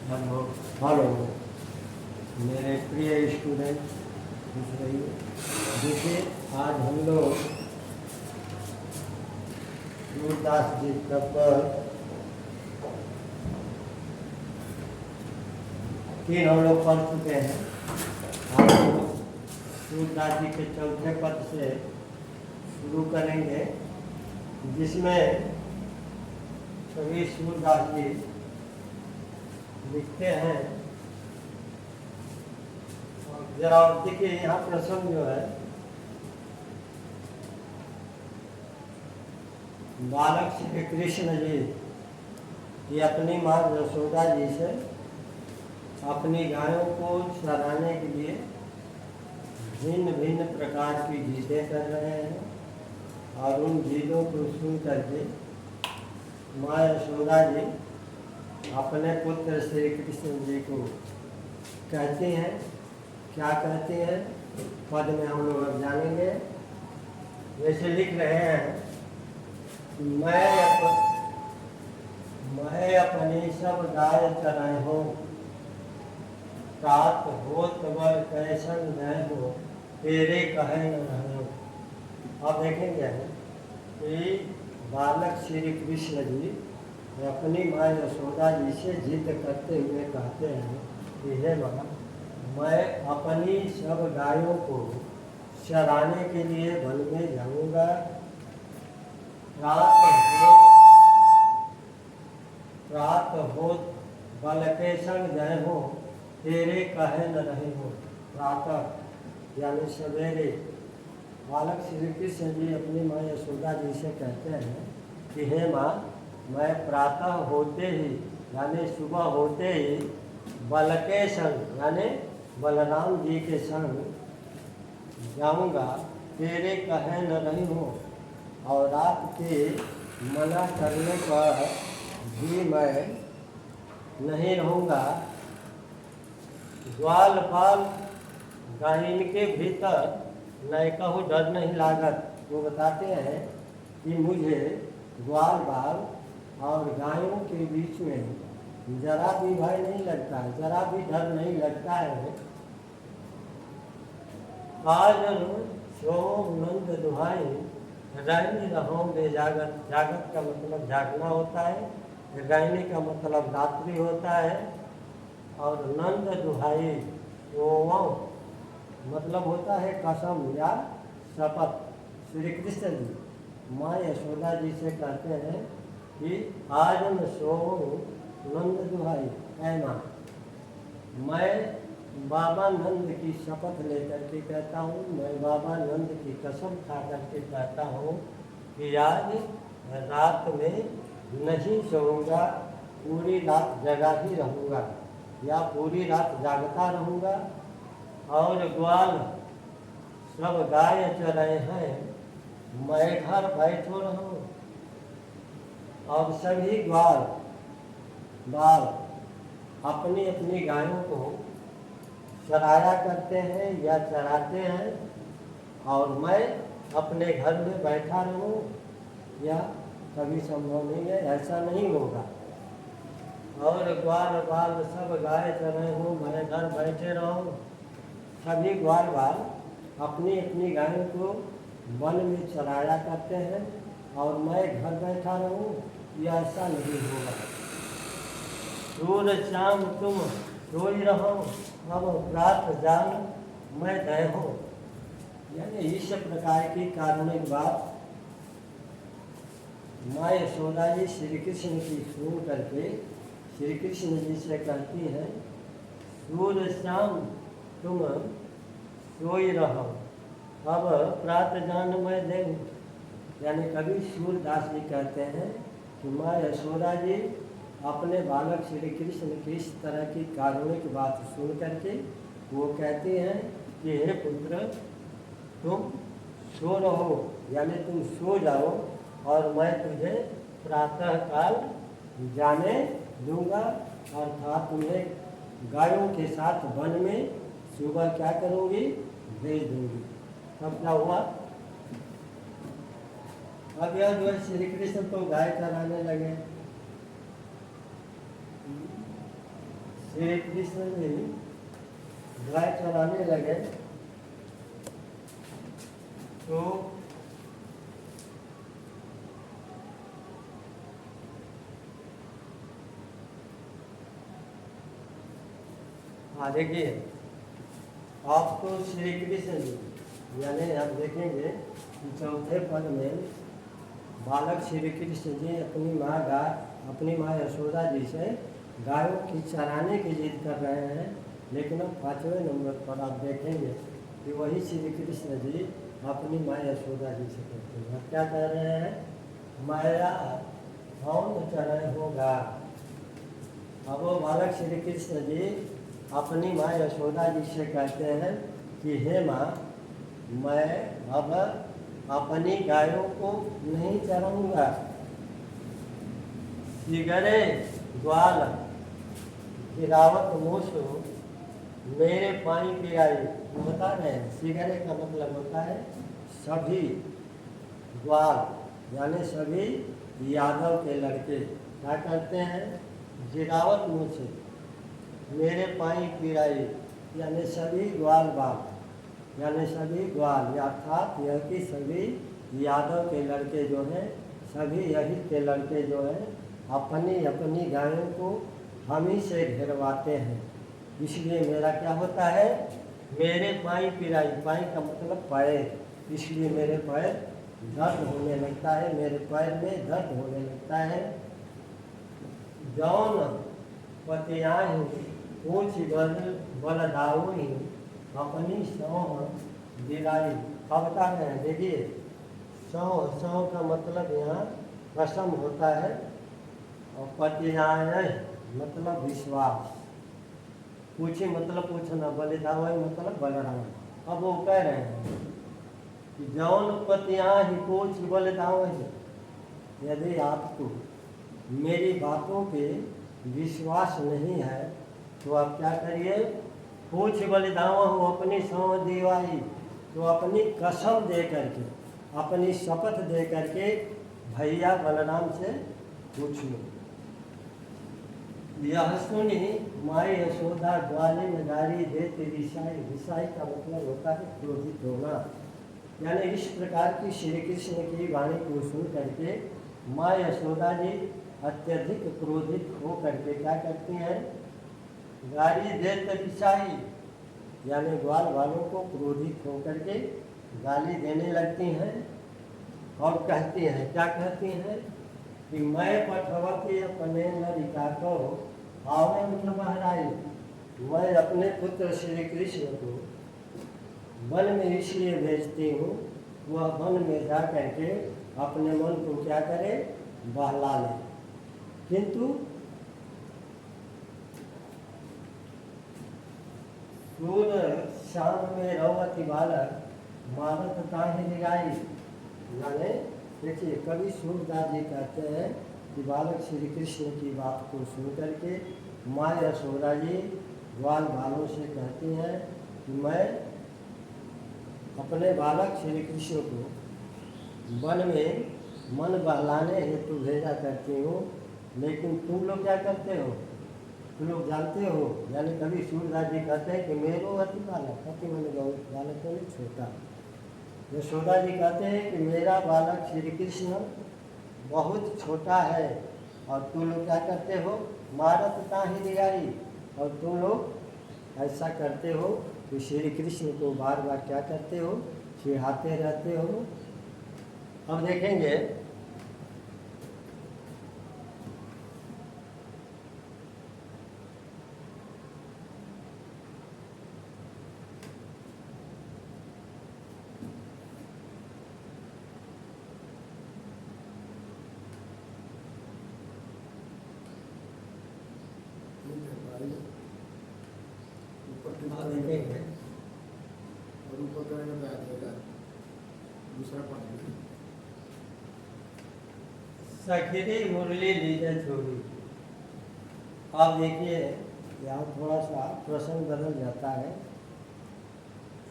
Hello hello मेरे प्रिय student खुश रहिए। देखिए आज हम लोग सूरदास जी का पर तीन हम लोग पढ़ चुके हैं। आज हम लोग सूरदास जी के चौथे पद से शुरू करेंगे, जिसमें कवि सूरदास जी लिखते हैं। और जरा देखिए यहाँ प्रसंग जो है, बालक श्री कृष्ण जी ये अपनी माँ यशोदा जी से अपनी गायों को चराने के लिए भिन्न भिन्न प्रकार की जिदें कर रहे हैं। और उन जिदों को सुन करके माँ यशोदा जी अपने पुत्र श्री कृष्ण जी को कहती हैं। क्या कहती हैं पद में हम लोग अब जानेंगे। जैसे लिख रहे हैं, मैं अपनी सब गाय चराए हो, प्रात होत बर कैसन गए हो, तेरे कहे न रहे। अब देखेंगे कि बालक श्री कृष्ण जी अपनी माँ यशोदा जी से जिद करते हुए कहते हैं कि हे माँ, मैं अपनी सब गायों को चराने के लिए वन में जाऊंगा। रात होत बल के संग जय हो, तेरे कहे न रहे हो। प्रातः यानी सवेरे बालक श्री कृष्ण जी अपनी माँ यशोदा जी से कहते हैं कि हे माँ, मैं प्रातः होते ही यानी सुबह होते ही बल के संग यानी बलराम जी के संग जाऊंगा, तेरे कहे न रही हो। और रात के मना करने पर भी मैं नहीं रहूँगा। ग्वाल पाल गाहिन के भीतर नए कहूँ डर नहीं लागत। वो बताते हैं कि मुझे ग्वाल बाल और गायों के बीच में जरा भी भय नहीं लगता है, जरा भी डर नहीं लगता है। आज सोम नंद दुहाई रैनी रहोगे जागत। जागत का मतलब जागना होता है, रैनी का मतलब रात्रि होता है, और नंद दुहाई ओम मतलब होता है कसम या शपथ। श्री कृष्ण जी माँ यशोदा जी से कहते हैं कि आज न सोऊं नंद दुहाई, ऐ माँ, मैं बाबा नंद की शपथ लेकर के कहता हूँ, मैं बाबा नंद की कसम खा करके कहता हूँ कि आज रात में नहीं सोऊंगा, पूरी रात जगा ही रहूँगा या पूरी रात जागता रहूँगा। और ग्वाल सब गाय चराए हैं, मैं घर बैठो रहूँ। और सभी ग्वाल बाल अपनी अपनी गायों को चराया करते हैं या चराते हैं, और मैं अपने घर में बैठा रहूं, या कभी संभव नहीं है, ऐसा नहीं होगा। और ग्वाल बाल सब गाय चराए हूँ, मैं घर बैठे रहूं। सभी ग्वाल बाल अपनी अपनी गायों को वन में चराया करते हैं, और मैं घर बैठा रहूं, यह ऐसा नहीं होगा। सूर श्याम तुम सोई रहो, अब प्रात जान मैं दय हो। यानी इस प्रकार की कारुणिक बात माँ यशोदा जी श्री कृष्ण की सुन करके श्री कृष्ण जी से कहती हैं, सूर श्याम तुम सोई रहो, अब प्रात जान मैं दे। यानी कवि सूरदास जी कहते हैं कि माँ यशोदा जी अपने बालक श्री कृष्ण की इस तरह की कारुणिक बात सुन करके वो कहती हैं कि हे पुत्र, तुम सो रहो, यानी तुम सो जाओ, और मैं तुझे प्रातः काल जाने दूंगा। अर्थात तुम्हें गायों के साथ वन में सुबह क्या करूँगी, भेज दूंगी। तब क्या हुआ, अब यह जो है श्री कृष्ण तो गाय चराने लगे। श्री कृष्ण जी गाय चराने लगे तो देखिए आपको श्री कृष्ण जी यानी आप देखेंगे कि चौथे पद में बालक श्री कृष्ण जी अपनी माँ यशोदा जी से गायों की चराने की जिद कर रहे हैं। लेकिन अब 5वें नंबर पर आप देखेंगे कि वही श्री कृष्ण जी अपनी माँ यशोदा जी से कहते हैं, क्या कह रहे हैं, माया कौन चरण होगा। अब वो बालक श्री कृष्ण जी अपनी माँ यशोदा जी से कहते हैं कि हे माँ, मैं अब अपनी गायों को नहीं चराऊंगा। सिगरे ग्वाल गिरावत मूसो मेरे पानी पिराई। बता रहे हैं सिगरे का मतलब होता है सभी ग्वाल यानी सभी यादव के लड़के क्या करते हैं, गिरावत मुँह से मेरे पानी पिराई यानी सभी ग्वाल बाप यानी सभी ग्वाल अर्थात यह कि सभी यादव के लड़के जो हैं, सभी यही के लड़के जो हैं अपनी अपनी गायों को हम ही से घेरवाते हैं। इसलिए मेरा क्या होता है, मेरे पाई पिराई, पाई का मतलब पैर, इसलिए मेरे पैर दर्द होने लगता है, मेरे पैर में दर्द होने लगता है। जौन पतियाँ पूछ बल दाऊ ही अपनी सौह दिलाई। अब बता रहे हैं, देखिए सौह का मतलब यहाँ कसम होता है और पतियाँ मतलब विश्वास, पूछी मतलब पूछना, बलिदावई मतलब बलराम। अब वो कह रहे हैं कि जौन पतियाँ ही पूछ बलिदावई, यदि आपको मेरी बातों पे विश्वास नहीं है तो आप क्या करिए, पूछ बलिदावा हो अपनी सौ दीवाई, तो अपनी कसम दे करके, अपनी शपथ दे करके भैया बलराम से पूछ लो। यह सुनी माई यशोदा ग्वाले नगारी देते रिसाई। रिसाई का मतलब होता है क्रोधित होना, यानी इस प्रकार की श्री कृष्ण की वाणी को सुन करके माँ यशोदा जी अत्यधिक क्रोधित हो करके क्या करती हैं, गाली देते रिसाई यानी ग्वाल वालों को क्रोधित हो करके गाली देने लगती हैं और कहती हैं, क्या कहती हैं कि मैं पठवती अपने लड़का को आवे मतलब बहराई, मैं अपने पुत्र श्री कृष्ण को वन में इसलिए भेजती हूँ, वह वन में जा करके अपने मन को क्या करे, बहला ले। किंतु सूर्य शाम में रवती बालक मानत ताहि निगाई। यानी देखिए कवि सूरदास जी कहते हैं कि बालक श्री कृष्ण की बात को सुन करके माँ यशोदा जी ग्वाल बालों से कहती हैं कि मैं अपने बालक श्री कृष्ण को वन में मन बहलाने हेतु भेजा करती हूँ, लेकिन तुम लोग क्या करते हो, तुम लोग जानते हो। यानी कभी सूरदास जी कहते हैं कि मेरो अति बालक, अति मन बालक तो नहीं छोटा, यशोदा जी कहते हैं कि मेरा बालक श्री कृष्ण बहुत छोटा है और तुम लोग क्या करते हो, मारत ताहि दिगाई, और तुम लोग ऐसा करते हो कि श्री कृष्ण को बार बार क्या करते हो, चिढ़ाते रहते हो। अब देखेंगे और ऊपर करेगा दूसरा पॉइंट सखीरी मुरली लीजिए छोड़ी। आप देखिए यहाँ थोड़ा सा प्रसंग बदल जाता है,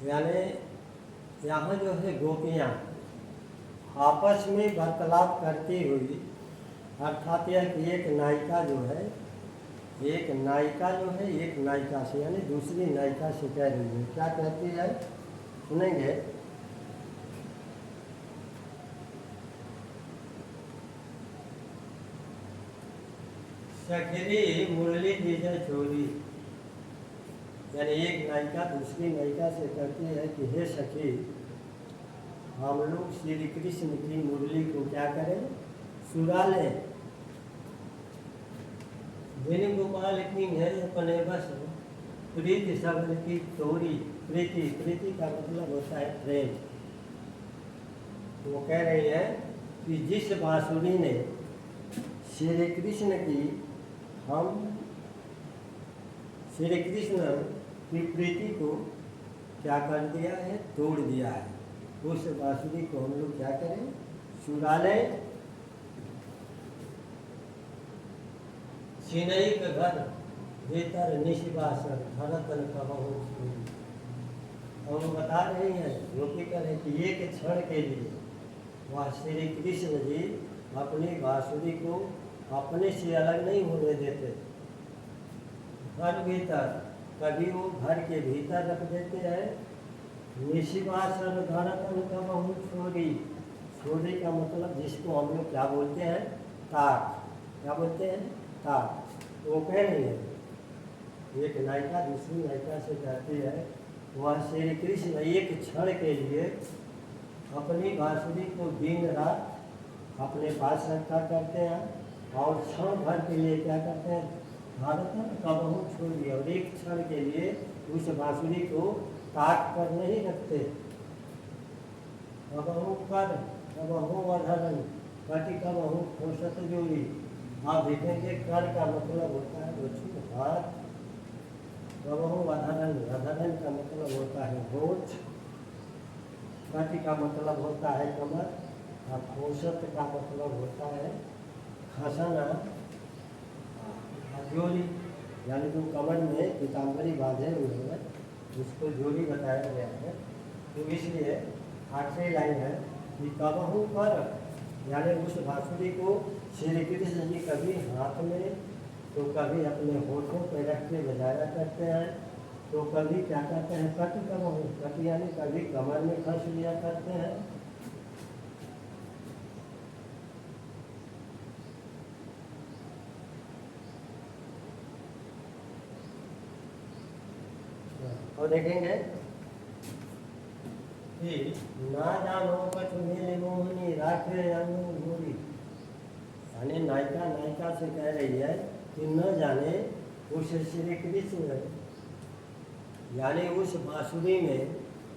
यानी यहाँ जो है गोपियाँ आपस में वार्तालाप करती हुई, अर्थात यह कि एक नायिका जो है एक नायिका जो है एक नायिका से यानी दूसरी नायिका से कह रही है, क्या कहती है सुनेंगे। सखरी मुरली दीजिए छोरी, यानी एक नायिका दूसरी नायिका से कहती है कि हे सखी, हम लोग श्री कृष्ण की मुरली को क्या करें, सुरा लें। वेणुगोपाल किंग है अपने बस प्रीति शब्द की तोरी, प्रीति, प्रीति का मतलब होता है प्रेम। वो कह रही है कि जिस बांसुरी ने श्री कृष्ण की, हम श्री कृष्ण की प्रीति को क्या कर दिया है, तोड़ दिया है। उस बांसुरी को हम लोग क्या करें, सुरा लें। सिनई के घर भीतर निशिवासन धरतन कबहू छूरी। और वो बता रही हैं, गोपी करें कि एक क्षण के लिए वह श्री कृष्ण जी अपनी बांसुरी को अपने से अलग नहीं होने देते। घर भीतर कभी वो घर के भीतर रख देते हैं। निशिवासन धरतन कबहू छोरी, छोरी का मतलब जिसको हम लोग क्या बोलते हैं, ताक। क्या बोलते हैं, ताक। वो कह रही है एक नायिका दूसरी नायिका से कहती है, वह श्री कृष्ण एक क्षण के लिए अपनी बांसुरी को दिन रात अपने पास रखा करते हैं और क्षण भर के लिए क्या करते हैं, भारत कबहू छोड़िए, और एक क्षण के लिए उस बांसुरी को ताक कर नहीं रखते। कबहू कर कबहू अधरन कटी कबहू खोसत जोड़ी। आप देखेंगे कर का मतलब होता है बच्चों हाथ, कबहू अधरन, अधरन का मतलब होता है होठ, कटी का मतलब होता है कमर, और खोसत का मतलब होता है खसना। जोड़ी यानी जो कमर में पीताम्बरी बांधे हुए हैं उसको जोड़ी बताया गया है। तो इसलिए आखिरी लाइन है कि कबहू पर, यानी उस बांसुरी को श्री कृष्ण जी कभी हाथ में तो कभी अपने होठों पर रख के बजाया करते हैं, तो कभी क्या करते हैं, कट कबहू, कट यानी कभी कमर में खस लिया करते हैं। और देखेंगे कि ना जानो कछु मेरे मोहनी राखे अंगूरी, यानी नायिका नायिका से कह रही है कि न जाने उस श्री कृष्ण यानी उस बांसुरी में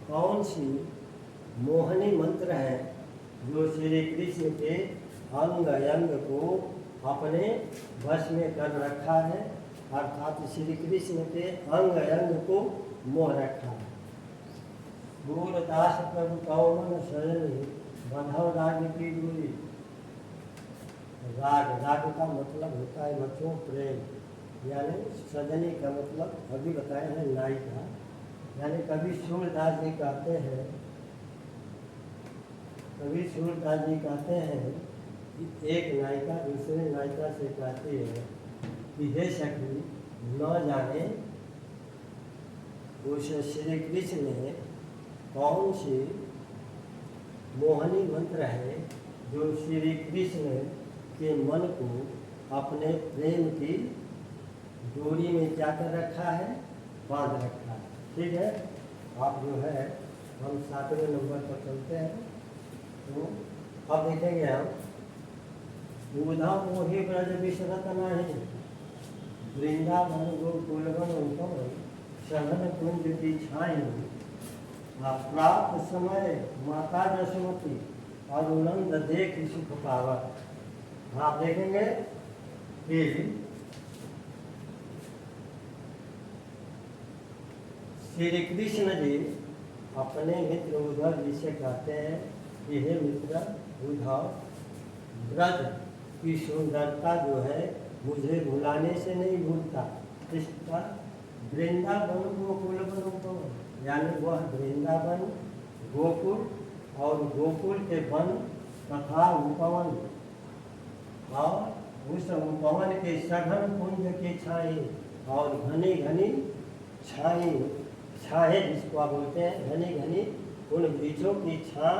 कौन सी मोहनी मंत्र है जो श्री कृष्ण के अंग अंग को अपने वश में कर रखा है, अर्थात श्री कृष्ण के अंग अंग को मोह रखा है। दास प्रभु कौमन शरण बंधव राग की दूरी। राग, राग का मतलब होता है बच्चों प्रेम, यानी सजनी का मतलब अभी बताए हैं नायिका। यानी कभी सूरदास जी कहते हैं, कभी सूरदास जी कहते हैं कि एक नायिका दूसरे नायिका से कहती है कि हे सखी, न जाने उस श्री कृष्ण में कौन सी मोहनी मंत्र है जो श्री कृष्ण के मन को अपने प्रेम की डोरी में क्या कर रखा है, बांध रखा है। ठीक है, आप जो है हम 7वें नंबर पर चलते हैं। तो अब देखेंगे हम, बुधा मोहि ब्रज विसरत नाही, वृंदावन गोकुलवन उपवन सघन कुंज की छाई। प्राप्त समय माता जसमती अरुणंद देख सुख पावत। आप देखेंगे कि श्री कृष्ण जी अपने मित्र उद्धव जी से कहते हैं कि हे मित्र उद्धव, ब्रज की सुंदरता जो है मुझे भुलाने से नहीं भूलता। इसका वृंदावन गोकुल वन, यानी वह वृंदावन गोकुल और गोकुल के वन तथा उपवन और उस उपवन के सघन कुंज की छाई और घनी घनी छाई, छाहे जिसको आप बोलते हैं घनी घनी उन वृक्षों की छां।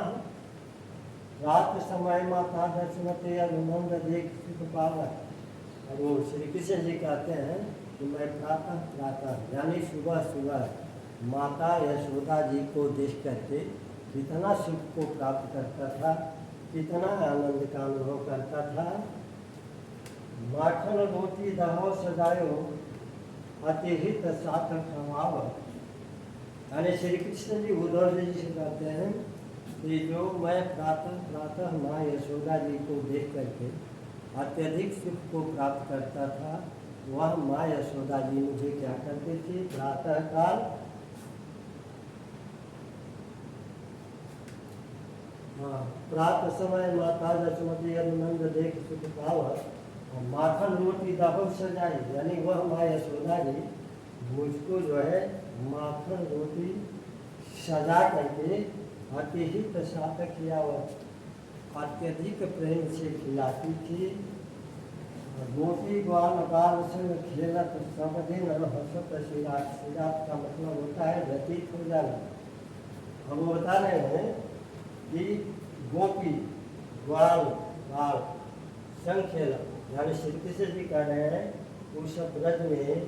रात समय माता दशमती अनुनंद देख सुख पावा। और वो श्री कृष्ण जी कहते हैं कि मैं प्रातः प्रातः यानी सुबह सुबह माता यशोदा जी को देख करके कितना सुख को प्राप्त करता था, कितना आनंद का अनुभव करता था। माखन रोटी दहो सजायो अतिहित साथ खवाव। यानी श्री कृष्ण जी उद्धव जी से कहते हैं कि जो मैं प्रातः प्रातः माँ यशोदा जी को देख करके अत्यधिक सुख को प्राप्त करता था, वह माँ यशोदा जी मुझे क्या करती थी, प्रातः काल प्रातः समय माता दशमती अनुनंद देख सुख पावा। माखन रोटी दहो सजाई, यानी वह माँ यशोदा जी मुझको जो है माखन रोटी सजा करके अतिहित साथ किया हुआ अत्यधिक प्रेम से खिलाती थी। गोपी ग्वाल बाल संग खेलत सब दिन हसत सिरात। सिरात का मतलब होता है व्यतीत हो जाना। हम वो बता रहे हैं कि गोपी ग्वाल बाल संग खेलत, यानी श्री कृष्ण जी कह रहे हैं उस ब्रज में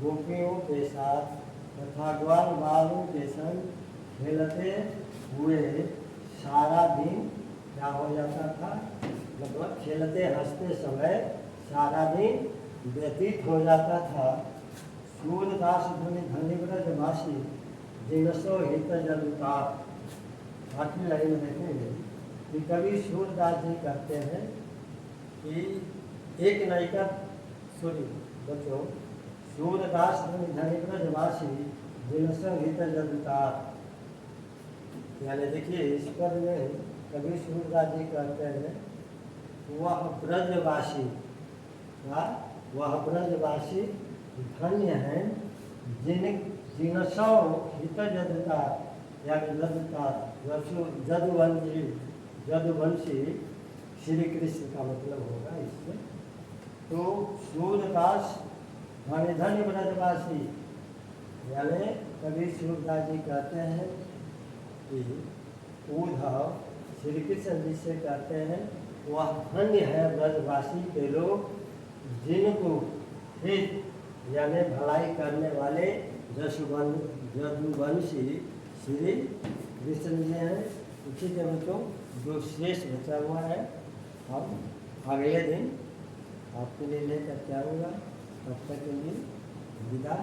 गोपियों के साथ तथा ग्वाल बालों के संग खेलते हुए सारा दिन क्या हो जाता था, मतलब खेलते हंसते समय सारा दिन व्यतीत हो जाता था। सूर्यदास ध्वनि धन्यव्रत वासी जिनसो हित जलुता। आठवीं लाइन में देखेंगे कि कवि सूर्यदास जी कहते हैं कि एक नायिका बच्चों सूर्यदास ध्वनि धन्यव्रत वासी जिनसो हित जलुता। यानी देखिए इस पद में कवि सूर्यदास जी कहते हैं वह ब्रजवासी, वह ब्रजवासी धन्य हैं जिनसो हित जदता, यानी जदता जदुवंशी श्री कृष्ण का मतलब होगा इससे। तो सूर्यदास धन्य धन्य ब्रजवासी, यानी कवि सूर्यदास जी कहते हैं कि उद्धव श्री कृष्ण जी से कहते हैं वह धन्य है ब्रजवासी के लोग जिनको हित यानी भलाई करने वाले जदुवंशी श्री कृष्ण जी हैं। उसी के बच्चों जो शेष बचा हुआ है हम अगले दिन आपके लिए लेकर के आऊँगा। तब तक के लिए विदा।